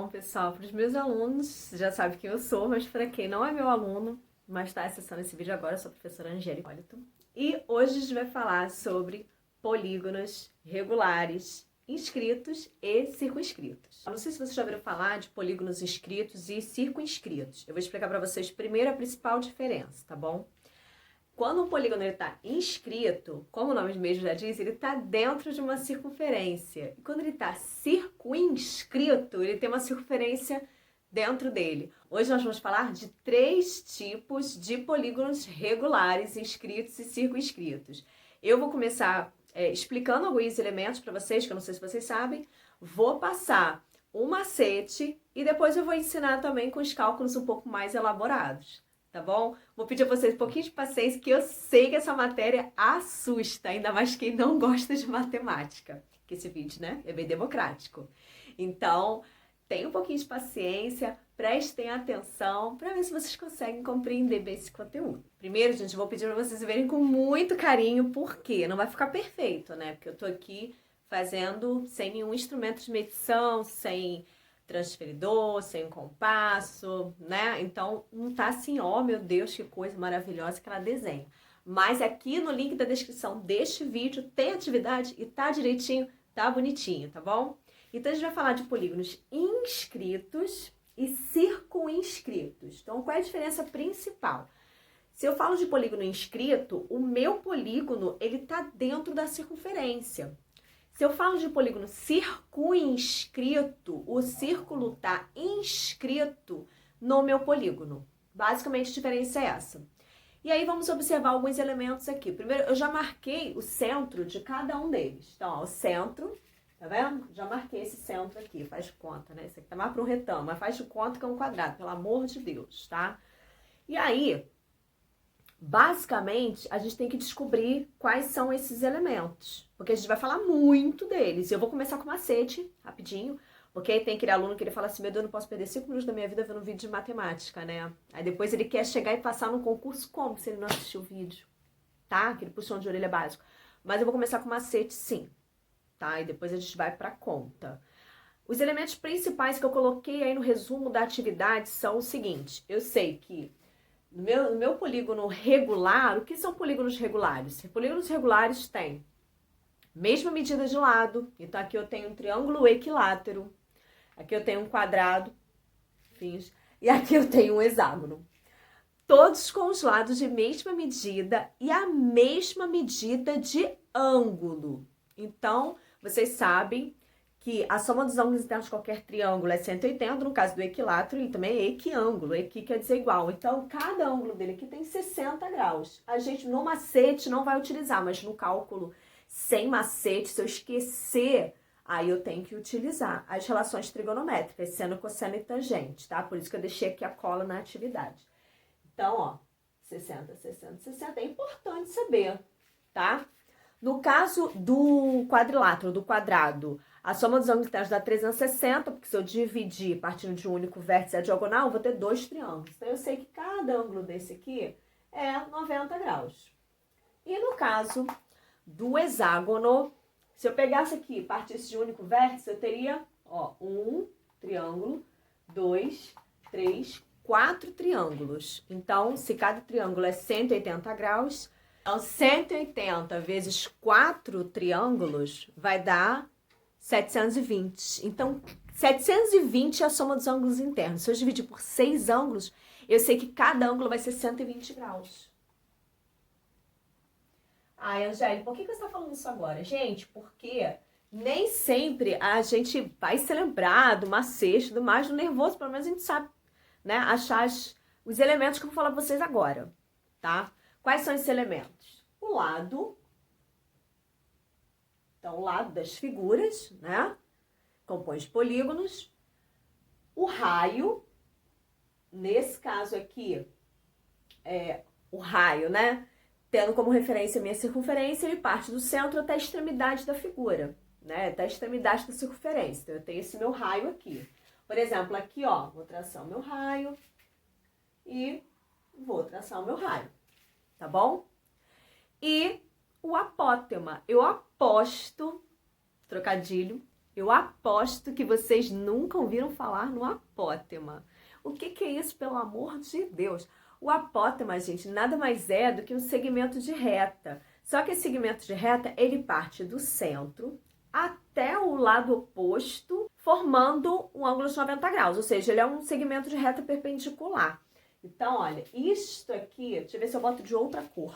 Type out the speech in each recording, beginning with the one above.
Então, pessoal, para os meus alunos, já sabe quem eu sou, mas para quem não é meu aluno, mas está acessando esse vídeo agora, eu sou a professora Angélica Hipólito. E hoje a gente vai falar sobre polígonos regulares, inscritos e circunscritos. Eu não sei se vocês já ouviram falar de polígonos inscritos e circunscritos. Eu vou explicar para vocês primeiro a principal diferença, tá bom? Quando um polígono está inscrito, como o nome mesmo já diz, ele está dentro de uma circunferência. E quando ele está circunscrito, ele tem uma circunferência dentro dele. Hoje nós vamos falar de 3 tipos de polígonos regulares, inscritos e circunscritos. Eu vou começar explicando alguns elementos para vocês, que eu não sei se vocês sabem. Vou passar um macete e depois eu vou ensinar também com os cálculos um pouco mais elaborados. Tá bom? Vou pedir a vocês um pouquinho de paciência, que eu sei que essa matéria assusta, ainda mais quem não gosta de matemática. Que esse vídeo, né, é bem democrático. Então, tenham um pouquinho de paciência, prestem atenção para ver se vocês conseguem compreender bem esse conteúdo. Primeiro, gente, eu vou pedir para vocês verem com muito carinho, porque não vai ficar perfeito, né? Porque eu tô aqui fazendo sem nenhum instrumento de medição, sem transferidor, sem um compasso, né? Então, não tá assim, ó, meu Deus, que coisa maravilhosa que ela desenha. Mas aqui no link da descrição deste vídeo tem atividade e tá direitinho, tá bonitinho, tá bom? Então, a gente vai falar de polígonos inscritos e circunscritos. Então, qual é a diferença principal? Se eu falo de polígono inscrito, o meu polígono, ele tá dentro da circunferência. Se eu falo de polígono circunscrito, o círculo está inscrito no meu polígono. Basicamente, a diferença é essa. E aí, vamos observar alguns elementos aqui. Primeiro, eu já marquei o centro de cada um deles. Então, ó, o centro, tá vendo? Já marquei esse centro aqui, faz de conta, né? Esse aqui tá mais para um retângulo, mas faz de conta que é um quadrado, pelo amor de Deus, tá? E aí, basicamente, a gente tem que descobrir quais são esses elementos, porque a gente vai falar muito deles. Eu vou começar com macete, rapidinho, porque aí tem aquele aluno que ele fala assim, meu Deus, eu não posso perder 5 minutos da minha vida vendo um vídeo de matemática, né? Aí depois ele quer chegar e passar no concurso como se ele não assistiu o vídeo, tá? Aquele puxão de orelha básico. Mas eu vou começar com macete, sim, tá? E depois a gente vai pra conta. Os elementos principais que eu coloquei aí no resumo da atividade são o seguinte, eu sei que no meu polígono regular, o que são polígonos regulares? Polígonos regulares têm mesma medida de lado. Então, aqui eu tenho um triângulo equilátero. Aqui eu tenho um quadrado. E aqui eu tenho um hexágono. Todos com os lados de mesma medida e a mesma medida de ângulo. Então, vocês sabem que a soma dos ângulos internos de qualquer triângulo é 180, no caso do equilátero, ele também é equiângulo, equi quer dizer igual. Então, cada ângulo dele aqui tem 60 graus. A gente no macete não vai utilizar, mas no cálculo sem macete, se eu esquecer, aí eu tenho que utilizar as relações trigonométricas, seno, cosseno e tangente, tá? Por isso que eu deixei aqui a cola na atividade. Então, ó, 60, 60, 60, é importante saber, tá? No caso do quadrilátero, do quadrado, a soma dos ângulos internos dá 360, porque se eu dividir partindo de um único vértice a diagonal, eu vou ter 2 triângulos. Então, eu sei que cada ângulo desse aqui é 90 graus. E no caso do hexágono, se eu pegasse aqui e partisse de um único vértice, eu teria, ó, 1 triângulo, 2, 3, 4 triângulos. Então, se cada triângulo é 180 graus, então 180 vezes 4 triângulos vai dar 720. Então, 720 é a soma dos ângulos internos. Se eu dividir por 6 ângulos, eu sei que cada ângulo vai ser 120 graus. Ai, Angélica, por que você está falando isso agora? Gente, porque nem sempre a gente vai se lembrar do macete, do mais do nervoso, pelo menos a gente sabe, né, achar os elementos que eu vou falar para vocês agora, tá? Quais são esses elementos? O lado, então o lado das figuras, né, compõe os polígonos. O raio, nesse caso aqui, o raio, né, tendo como referência a minha circunferência, ele parte do centro até a extremidade da figura, né, até a extremidade da circunferência. Então, eu tenho esse meu raio aqui. Por exemplo, aqui, ó, vou traçar o meu raio e vou traçar o meu raio, tá bom? E o apótema, eu aposto, trocadilho, Eu aposto que vocês nunca ouviram falar no apótema. O que é isso, pelo amor de Deus? O apótema, gente, nada mais é do que um segmento de reta. Só que esse segmento de reta, ele parte do centro até o lado oposto, formando um ângulo de 90 graus. Ou seja, ele é um segmento de reta perpendicular. Então, olha, isto aqui, deixa eu ver se eu boto de outra cor,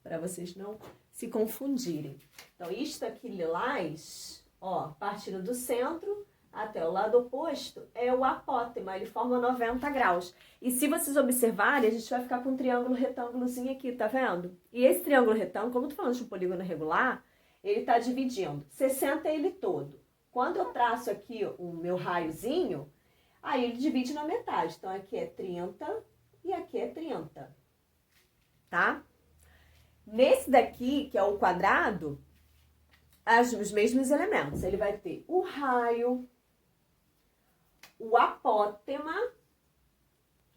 para vocês não se confundirem. Então, isto aqui lilás, ó, partindo do centro até o lado oposto, é o apótema, ele forma 90 graus. E se vocês observarem, a gente vai ficar com um triângulo retângulozinho aqui, tá vendo? E esse triângulo retângulo, como eu tô falando de um polígono regular, ele tá dividindo 60 ele todo. Quando eu traço aqui o meu raiozinho, aí ele divide na metade. Então, aqui é 30 e aqui é 30, tá? Nesse daqui, que é o quadrado, os mesmos elementos. Ele vai ter o raio, o apótema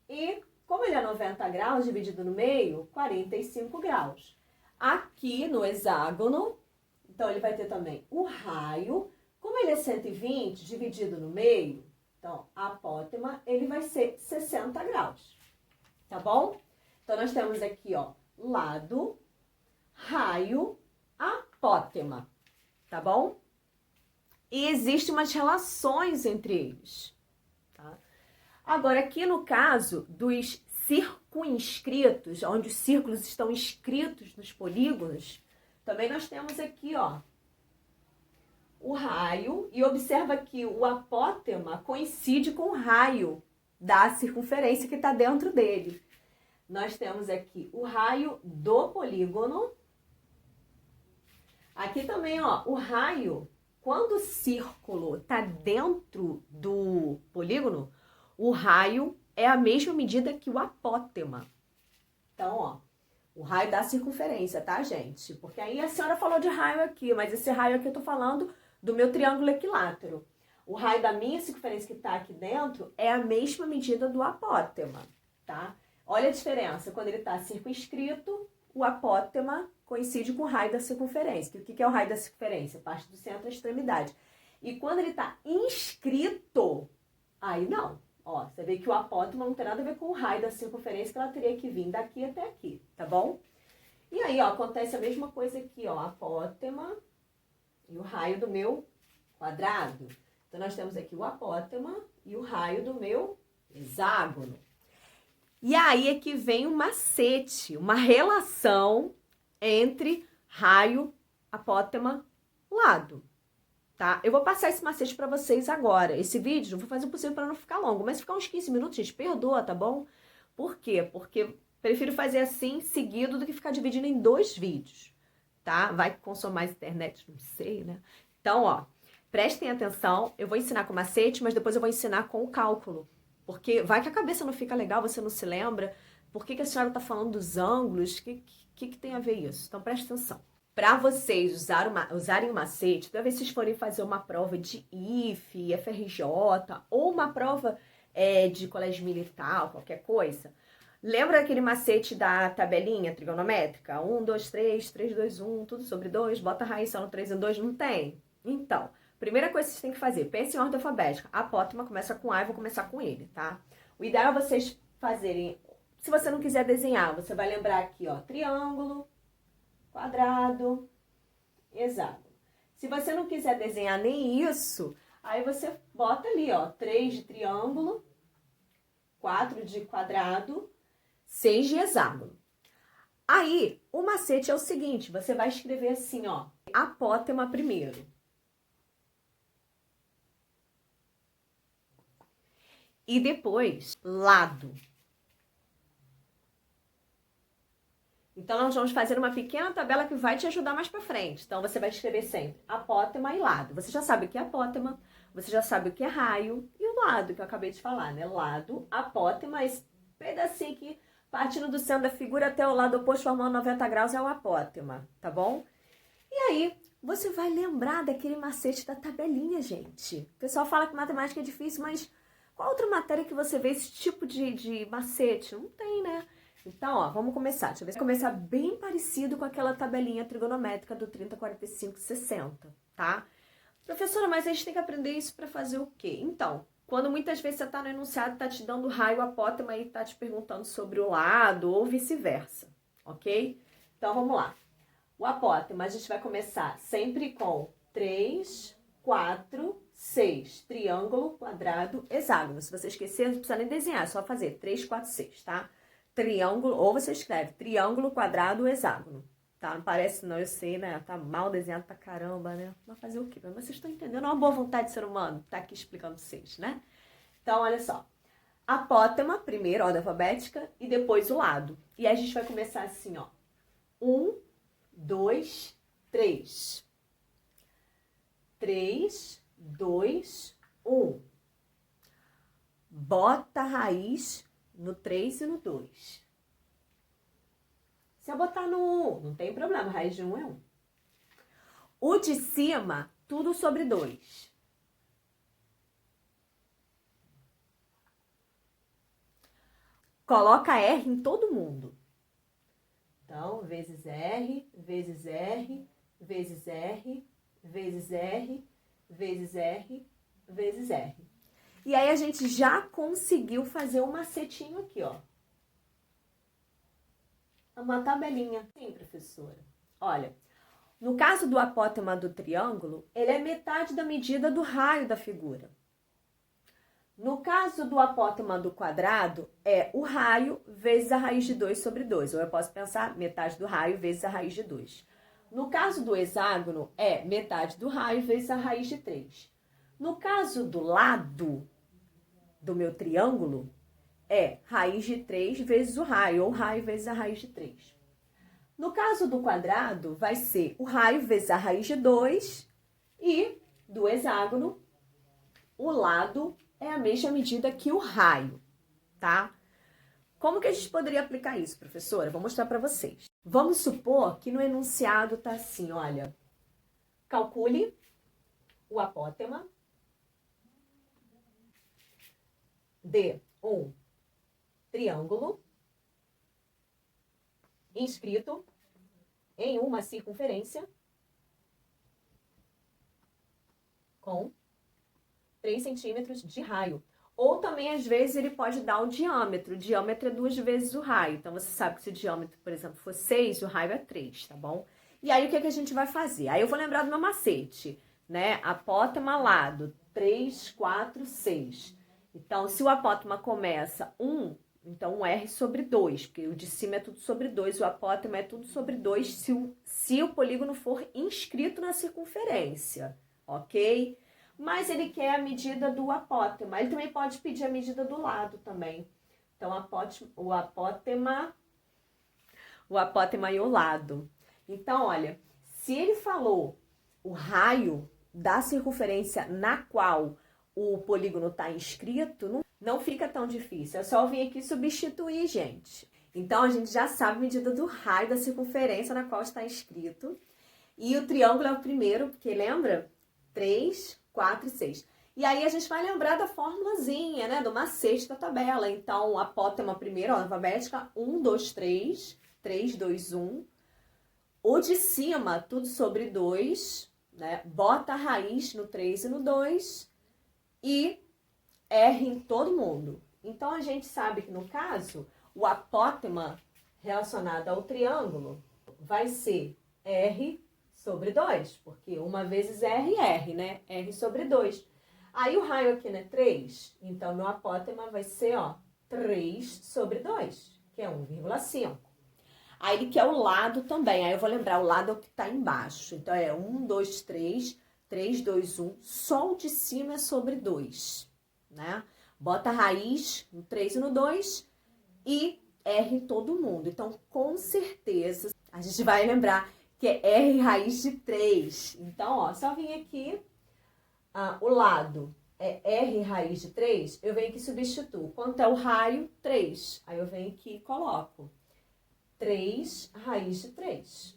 e, como ele é 90 graus, dividido no meio, 45 graus. Aqui no hexágono, então ele vai ter também o raio. Como ele é 120, dividido no meio, então, apótema, ele vai ser 60 graus. Tá bom? Então, nós temos aqui, ó, lado, raio, apótema. Tá bom? E existem umas relações entre eles. Tá? Agora, aqui no caso dos circunscritos, onde os círculos estão inscritos nos polígonos, também nós temos aqui, ó, o raio. E observa que o apótema coincide com o raio da circunferência que está dentro dele. Nós temos aqui o raio do polígono. Aqui também, ó, o raio, quando o círculo está dentro do polígono, o raio é a mesma medida que o apótema. Então, ó, o raio da circunferência, tá, gente? Porque aí a senhora falou de raio aqui, mas esse raio aqui eu tô falando do meu triângulo equilátero. O raio da minha circunferência que tá aqui dentro é a mesma medida do apótema, tá? Olha a diferença, quando ele tá circunscrito, o apótema coincide com o raio da circunferência. O que é o raio da circunferência? Parte do centro à extremidade. E quando ele está inscrito, aí não. Ó, você vê que o apótema não tem nada a ver com o raio da circunferência, que ela teria que vir daqui até aqui, tá bom? E aí, ó, acontece a mesma coisa aqui, ó, apótema e o raio do meu quadrado. Então, nós temos aqui o apótema e o raio do meu hexágono. E aí é que vem um macete, uma relação entre raio, apótema, lado, tá? Eu vou passar esse macete para vocês agora. Esse vídeo, eu vou fazer o possível para não ficar longo, mas se ficar uns 15 minutos, gente, perdoa, tá bom? Por quê? Porque prefiro fazer assim, seguido, do que ficar dividindo em 2 vídeos, tá? Vai que consome mais internet, não sei, né? Então, ó, prestem atenção, eu vou ensinar com macete, mas depois eu vou ensinar com o cálculo. Porque vai que a cabeça não fica legal, você não se lembra. Por que a senhora está falando dos ângulos? O que tem a ver isso? Então, preste atenção. Para vocês usarem o macete, toda vez que vocês forem fazer uma prova de IFE, FRJ, ou uma prova de colégio militar, qualquer coisa, lembra aquele macete da tabelinha trigonométrica? 1, 2, 3, 3, 2, 1, tudo sobre 2, bota a raiz no 3 e 2, não tem? Então, primeira coisa que vocês têm que fazer, pense em ordem alfabética. Apótema começa com A, eu vou começar com ele, tá? O ideal é vocês fazerem, se você não quiser desenhar, você vai lembrar aqui, ó, triângulo, quadrado, hexágono. Se você não quiser desenhar nem isso, aí você bota ali, ó, 3 de triângulo, 4 de quadrado, 6 de hexágono. Aí, o macete é o seguinte, você vai escrever assim, ó, apótema primeiro. E depois, lado. Então, nós vamos fazer uma pequena tabela que vai te ajudar mais pra frente. Então, você vai escrever sempre apótema e lado. Você já sabe o que é apótema, você já sabe o que é raio e o lado, que eu acabei de falar, né? Lado, apótema, esse pedacinho aqui, partindo do centro da figura até o lado oposto, formando 90 graus, é o apótema, tá bom? E aí, você vai lembrar daquele macete da tabelinha, gente. O pessoal fala que matemática é difícil, mas qual outra matéria que você vê esse tipo de macete? Não tem, né? Então, ó, vamos começar. Deixa eu ver se começar bem parecido com aquela tabelinha trigonométrica do 30, 45, 60, tá? Professora, mas a gente tem que aprender isso para fazer o quê? Então, quando muitas vezes você está no enunciado, está te dando raio apótema e está te perguntando sobre o lado ou vice-versa, ok? Então, vamos lá. O apótema, a gente vai começar sempre com 3, 4, 6. Triângulo, quadrado, hexágono. Se você esquecer, não precisa nem desenhar, é só fazer 3, 4, 6, tá? Triângulo, ou você escreve triângulo, quadrado, hexágono. Tá? Não parece não, eu sei, né? Tá mal desenhado pra caramba, né? Mas fazer o quê? Mas vocês estão entendendo? É uma boa vontade de ser humano tá aqui explicando pra vocês, né? Então, olha só. Apótema, primeiro, ordem alfabética, e depois o lado. E aí a gente vai começar assim, ó. 1, 2, 3. 3, 2, 1. Bota a raiz no 3 e no 2. Se eu botar no 1, não tem problema, raiz de 1 é 1. O de cima, tudo sobre 2. Coloca R em todo mundo. Então, vezes R, vezes R, vezes R, vezes R, vezes R, vezes R. E aí a gente já conseguiu fazer um macetinho aqui, ó. Uma tabelinha. Sim, professora. Olha, no caso do apótema do triângulo, ele é metade da medida do raio da figura. No caso do apótema do quadrado, é o raio vezes a raiz de 2 sobre 2. Ou eu posso pensar metade do raio vezes a raiz de 2. No caso do hexágono, é metade do raio vezes a raiz de 3. No caso do lado do meu triângulo, é raiz de 3 vezes o raio, ou raio vezes a raiz de 3. No caso do quadrado, vai ser o raio vezes a raiz de 2 e do hexágono, o lado é a mesma medida que o raio, tá? Como que a gente poderia aplicar isso, professora? Vou mostrar para vocês. Vamos supor que no enunciado tá assim, olha. Calcule o apótema de um triângulo inscrito em uma circunferência com 3 centímetros de raio. Ou também, às vezes, ele pode dar o diâmetro. O diâmetro é 2 vezes o raio. Então, você sabe que se o diâmetro, por exemplo, for 6, o raio é 3, tá bom? E aí, o que, é que a gente vai fazer? Aí, eu vou lembrar do meu macete, né? Apótema lado, 3, 4, 6. Então, se o apótema começa 1, então um R sobre 2, porque o de cima é tudo sobre 2, o apótema é tudo sobre 2 se o polígono for inscrito na circunferência, ok? Mas ele quer a medida do apótema. Ele também pode pedir a medida do lado também. Então, o apótema e o lado. Então, olha, se ele falou o raio da circunferência na qual o polígono está inscrito, não fica tão difícil. É só vir aqui substituir, gente. Então, a gente já sabe a medida do raio da circunferência na qual está inscrito. E o triângulo é o primeiro, porque lembra? 3, 4 e 6. E aí a gente vai lembrar da formulazinha, né? Do macete da tabela. Então, apótema primeiro, ó, alfabética, 1, 2, 3. 3, 2, 1. O de cima, tudo sobre 2, né? Bota a raiz no 3 e no 2. E R em todo mundo. Então, a gente sabe que, no caso, o apótema relacionado ao triângulo vai ser R sobre 2, porque uma vezes R, né? R sobre 2. Aí o raio aqui, né? 3. Então, meu apótema vai ser, ó, 3 sobre 2, que é 1,5. Aí ele quer o lado também. Aí eu vou lembrar, o lado é o que tá embaixo. Então, é 1, 2, 3, 3, 2, 1. Só o de cima é sobre 2, né? Bota a raiz no 3 e no 2 e R em todo mundo. Então, com certeza, a gente vai lembrar que é R raiz de 3. Então, ó, só vim aqui, o lado é R raiz de 3, eu venho aqui e substituo. Quanto é o raio? 3. Aí eu venho aqui e coloco 3 raiz de 3.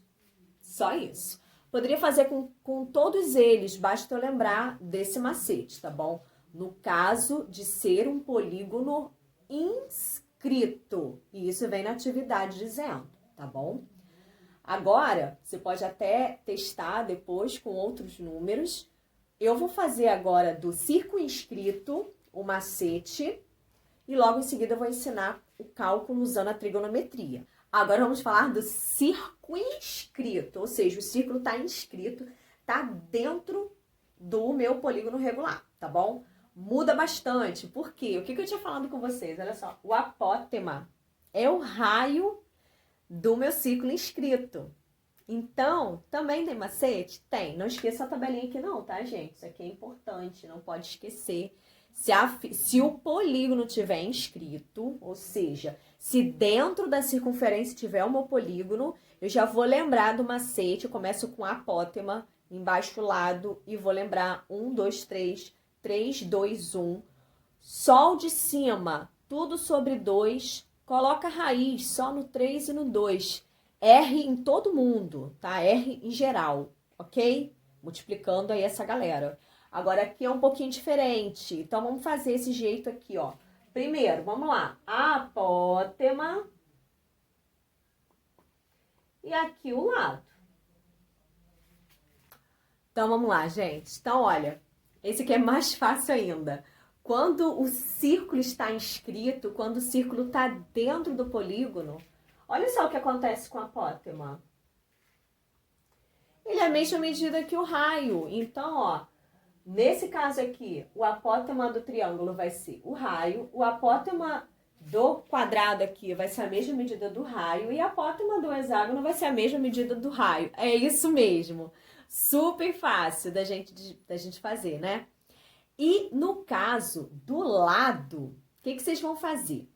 Só isso. Poderia fazer com todos eles, basta eu lembrar desse macete, tá bom? No caso de ser um polígono inscrito. E isso vem na atividade dizendo, tá bom? Agora, você pode até testar depois com outros números. eu vou fazer agora do circunscrito o macete e logo em seguida eu vou ensinar o cálculo usando a trigonometria. Agora vamos falar do circunscrito, ou seja, o círculo está inscrito, está dentro do meu polígono regular, tá bom? Muda bastante, por quê? O que eu tinha falado com vocês? Olha só, o apótema é o raio do meu círculo inscrito. Então, também tem macete? Tem. Não esqueça a tabelinha aqui não, tá, gente? Isso aqui é importante, não pode esquecer. Se o polígono tiver inscrito, ou seja, se dentro da circunferência tiver o meu polígono, eu já vou lembrar do macete. Eu começo com apótema, embaixo o lado, e vou lembrar 1, 2, 3, 3, 2, 1. Sol de cima, tudo sobre 2. Coloca raiz só no 3 e no 2. R em todo mundo, tá? R em geral, ok? Multiplicando aí essa galera. Agora aqui é um pouquinho diferente. Então, vamos fazer esse jeito aqui, ó. Primeiro, vamos lá. Apótema. E aqui o lado. Então, vamos lá, gente. Então, olha. Esse aqui é mais fácil ainda. Quando o círculo está inscrito, quando o círculo está dentro do polígono, olha só o que acontece com a apótema. Ele é a mesma medida que o raio. Então, ó, nesse caso aqui, o apótema do triângulo vai ser o raio, o apótema do quadrado aqui vai ser a mesma medida do raio e a apótema do hexágono vai ser a mesma medida do raio. É isso mesmo. Super fácil da gente fazer, né? E no caso do lado, o que vocês vão fazer?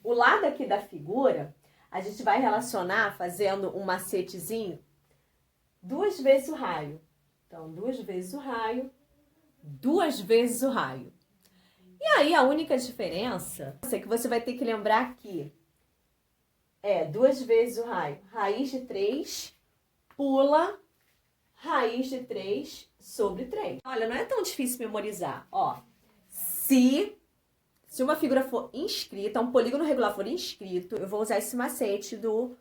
O lado aqui da figura, a gente vai relacionar fazendo um macetezinho 2 vezes o raio. Então, 2 vezes o raio, 2 vezes o raio. E aí, a única diferença é que você vai ter que lembrar que é 2 vezes o raio. Raiz de 3, pula raiz de 3 sobre 3. Olha, não é tão difícil memorizar. Ó, se uma figura for inscrita, um polígono regular for inscrito, eu vou usar esse macete do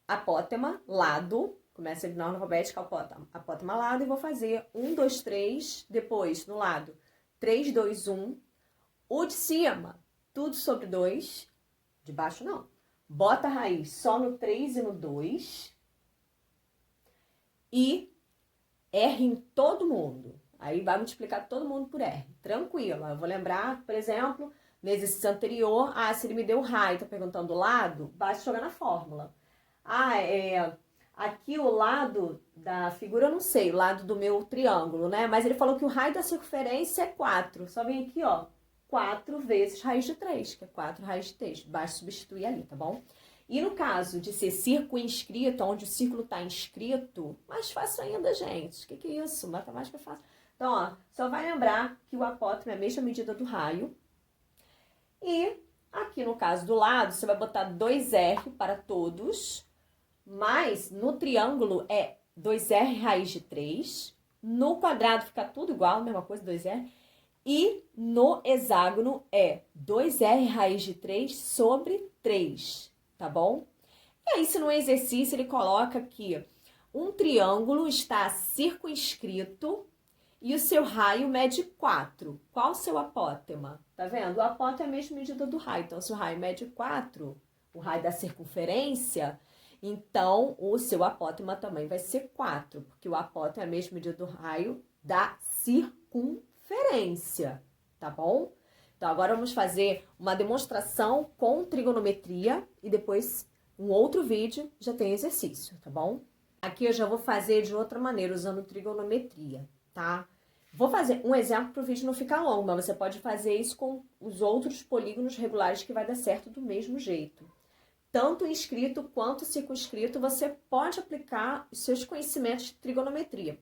apótema, lado. Começa na ordem alfabética, apótema, lado, e vou fazer 1, 2, 3, depois no lado 3, 2, 1. O de cima, tudo sobre 2, de baixo não. Bota a raiz só no 3 e no 2. E R em todo mundo. Aí vai multiplicar todo mundo por R. Tranquilo. Eu vou lembrar, por exemplo, no exercício anterior, se ele me deu raio, tá perguntando o lado, basta jogar na fórmula. Aqui o lado da figura, eu não sei, o lado do meu triângulo, né? Mas ele falou que o raio da circunferência é 4. Só vem aqui, ó, 4 vezes raiz de 3, que é 4 raiz de 3. Basta substituir ali, tá bom? E no caso de ser circunscrito, onde o círculo está inscrito, mais fácil ainda, gente. O que é isso? Matemática é fácil. Então, ó, só vai lembrar que o apótema é a mesma medida do raio. E aqui no caso do lado, você vai botar 2R para todos, mas no triângulo é 2R raiz de 3. No quadrado fica tudo igual, mesma coisa, 2R. E no hexágono é 2R raiz de 3 sobre 3. Tá bom? E aí, se no exercício ele coloca que um triângulo está circunscrito e o seu raio mede 4. Qual o seu apótema? Tá vendo? O apótema é a mesma medida do raio. Então, se o raio mede 4, o raio da circunferência, então o seu apótema também vai ser 4, porque o apótema é a mesma medida do raio da circunferência. Tá bom? Então, agora vamos fazer uma demonstração com trigonometria e depois um outro vídeo já tem exercício, tá bom? Aqui eu já vou fazer de outra maneira, usando trigonometria, tá? Vou fazer um exemplo para o vídeo não ficar longo, mas você pode fazer isso com os outros polígonos regulares que vai dar certo do mesmo jeito. Tanto inscrito quanto circunscrito, você pode aplicar os seus conhecimentos de trigonometria.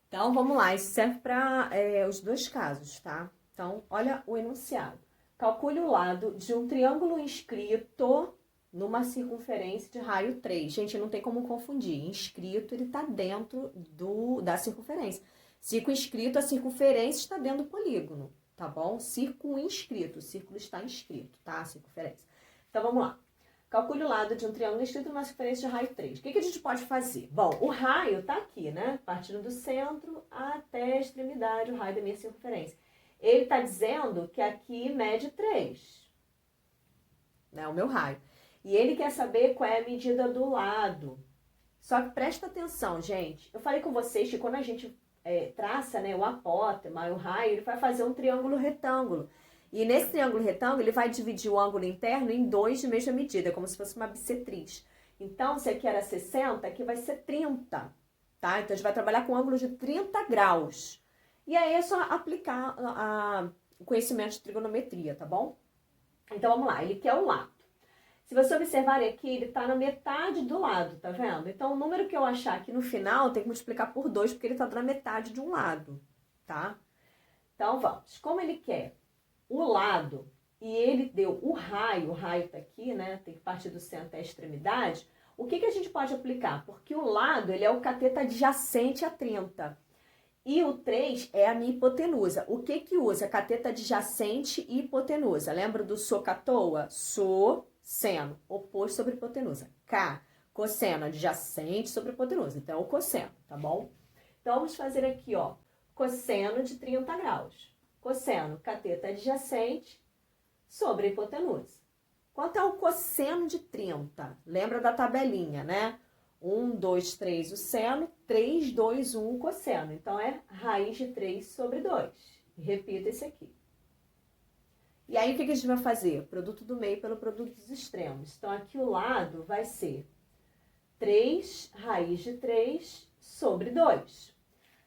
Então, vamos lá, isso serve para os dois casos, tá? Então, olha o enunciado. Calcule o lado de um triângulo inscrito numa circunferência de raio 3. Gente, não tem como confundir. Inscrito, ele está dentro da circunferência. Circunscrito, a circunferência está dentro do polígono, tá bom? Circunscrito, o círculo está inscrito, tá? A circunferência. Então, vamos lá. Calcule o lado de um triângulo escrito numa circunferência de raio 3. O que a gente pode fazer? Bom, o raio tá aqui, né? Partindo do centro até a extremidade, o raio da minha circunferência. Ele tá dizendo que aqui mede 3, né? O meu raio. E ele quer saber qual é a medida do lado. Só que presta atenção, gente. Eu falei com vocês que quando a gente traça, né, o apótema, o raio, ele vai fazer um triângulo retângulo. E nesse triângulo retângulo, ele vai dividir o ângulo interno em 2 de mesma medida, como se fosse uma bissetriz. Então, se aqui era 60, aqui vai ser 30, tá? Então, a gente vai trabalhar com um ângulo de 30 graus. E aí é só aplicar o conhecimento de trigonometria, tá bom? Então, vamos lá. Ele quer o lado. Se você observar aqui, ele está na metade do lado, tá vendo? Então, o número que eu achar aqui no final, tem que multiplicar por 2, porque ele está na metade de um lado, tá? Então, vamos. Como ele quer o lado e ele deu o raio tá aqui, né? Tem que partir do centro até a extremidade. O que a gente pode aplicar? Porque o lado, ele é o cateto adjacente a 30. E o 3 é a minha hipotenusa. O que usa? Cateto adjacente e hipotenusa. Lembra do socatoa? Seno, oposto sobre hipotenusa. K, cosseno adjacente sobre hipotenusa. Então, é o cosseno, tá bom? Então, vamos fazer aqui, ó, cosseno de 30 graus. Cosseno, cateto adjacente sobre a hipotenusa. Quanto é o cosseno de 30? Lembra da tabelinha, né? 1, 2, 3 o seno, 3, 2, 1 o cosseno. Então, é raiz de 3 sobre 2. Repita esse aqui. E aí, o que a gente vai fazer? Produto do meio pelo produto dos extremos. Então, aqui o lado vai ser 3 raiz de 3 sobre 2.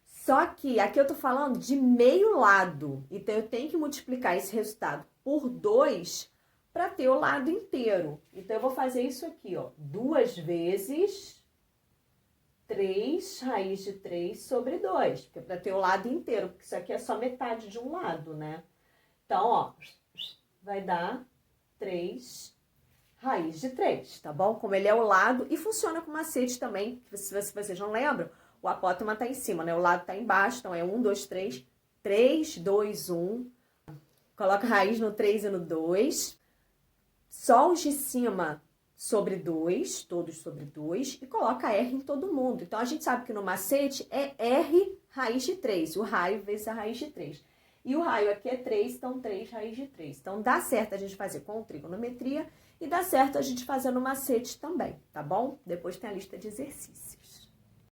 Só que aqui eu tô falando de meio lado. Então, eu tenho que multiplicar esse resultado por 2 para ter o lado inteiro. Então, eu vou fazer isso aqui, ó. 2 vezes 3 raiz de 3 sobre 2. Porque é para ter o lado inteiro, porque isso aqui é só metade de um lado, né? Então, ó, vai dar 3 raiz de 3, tá bom? Como ele é o lado, e funciona com macete também, se vocês não lembram, o apótema tá em cima, né? O lado tá embaixo, então é 1, 2, 3, 3, 2, 1. Coloca raiz no 3 e no 2. Só os de cima sobre 2, todos sobre 2, e coloca R em todo mundo. Então, a gente sabe que no macete é R raiz de 3, o raio vezes a raiz de 3. E o raio aqui é 3, então 3 raiz de 3. Então, dá certo a gente fazer com trigonometria e dá certo a gente fazer no macete também, tá bom? Depois tem a lista de exercícios.